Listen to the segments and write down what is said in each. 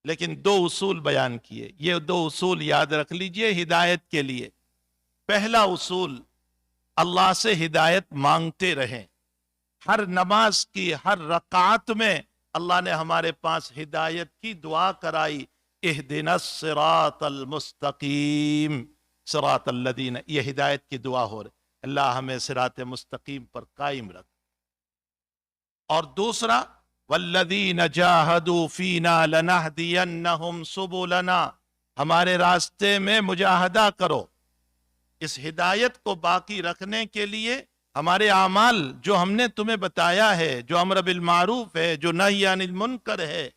لیکن دو اصول بیان کیے. یہ دو اصول یاد رکھ لیجئے ہدایت کے لیے. پہلا اصول، اللہ سے ہدایت مانگتے رہیں. ہر نماز کی ہر رکعت میں اللہ نے ہمارے پاس ہدایت کی دعا کرائی. اہدنا الصراط المستقیم صراط الذین، یہ ہدایت کی دعا ہو رہی. اللہ ہمیں صراط مستقیم پر قائم رکھ. اور دوسرا، والذین جاہدوا فینا لنہدینہم سبلنا، ہمارے راستے میں مجاہدہ کرو. اس ہدایت کو باقی رکھنے کے لیے ہمارے اعمال جو ہم نے تمہیں بتایا ہے، جو امر بالمعروف ہے، جو نہی عن المنکر ہے،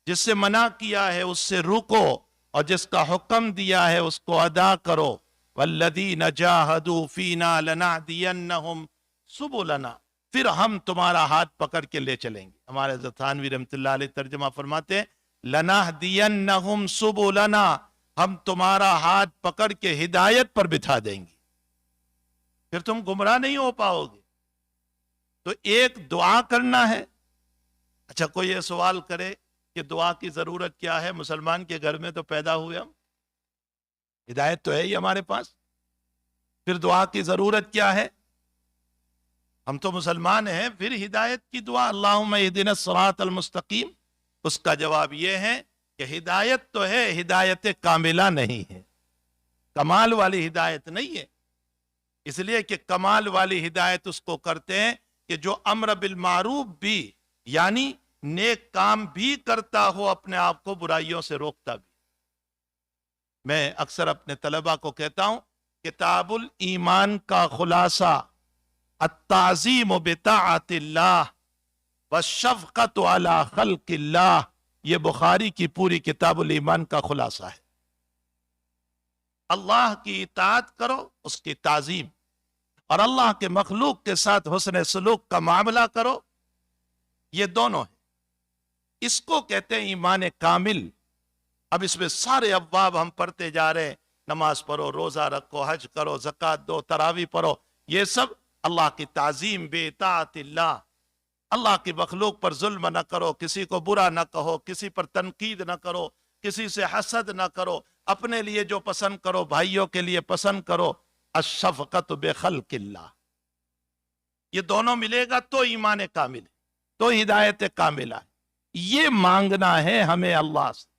جس سے منع کیا ہے اس سے رکو، اور جس کا حکم دیا ہے اس کو ادا کرو. والذین جاہدوا فینا لنہدینہم سبلنا، پھر ہم تمہارا ہاتھ پکڑ کے لے چلیں گے. ہمارے حضرت تھانوی رحمۃ اللہ علیہ ترجمہ فرماتے ہیں لنہدینہم سبلنا، ہم تمہارا ہاتھ پکڑ کے ہدایت پر بٹھا دیں گے، پھر تم گمراہ نہیں ہو پاؤ گے. تو ایک دعا کرنا ہے. اچھا کوئی یہ سوال کرے کہ دعا کی ضرورت کیا ہے؟ مسلمان کے گھر میں تو پیدا ہوئے ہم، ہدایت تو ہے ہی ہمارے پاس، پھر دعا کی ضرورت کیا ہے؟ ہم تو مسلمان ہیں، پھر ہدایت کی دعا اللہم اہدنا الصراط المستقیم. اس کا جواب یہ ہے کہ ہدایت تو ہے، ہدایت کاملہ نہیں ہے، کمال والی ہدایت نہیں ہے. اس لیے کہ کمال والی ہدایت اس کو کرتے ہیں کہ جو امر بالمعروف بھی، یعنی نیک کام بھی کرتا ہو، اپنے آپ کو برائیوں سے روکتا بھی. میں اکثر اپنے طلبہ کو کہتا ہوں کتاب الایمان کا خلاصہ التعظیم بطاعت اللہ والشفقت علی خلق اللہ، یہ بخاری کی پوری کتاب الایمان کا خلاصہ ہے. اللہ کی اطاعت کرو، اس کی تعظیم، اور اللہ کے مخلوق کے ساتھ حسن سلوک کا معاملہ کرو. یہ دونوں ہیں، اس کو کہتے ہیں ایمان کامل. اب اس میں سارے ابواب ہم پڑھتے جا رہے ہیں، نماز پڑھو، روزہ رکھو، حج کرو، زکوٰۃ دو، تراویح پڑھو، یہ سب اللہ کی تعظیم باطاعت اللہ. اللہ کی مخلوق پر ظلم نہ کرو، کسی کو برا نہ کہو، کسی پر تنقید نہ کرو، کسی سے حسد نہ کرو، اپنے لیے جو پسند کرو بھائیوں کے لیے پسند کرو. الشفقت بخلق اللہ، یہ دونوں ملے گا تو ایمان کامل ہے، تو ہدایت کاملہ ہے. یہ مانگنا ہے ہمیں اللہ سے.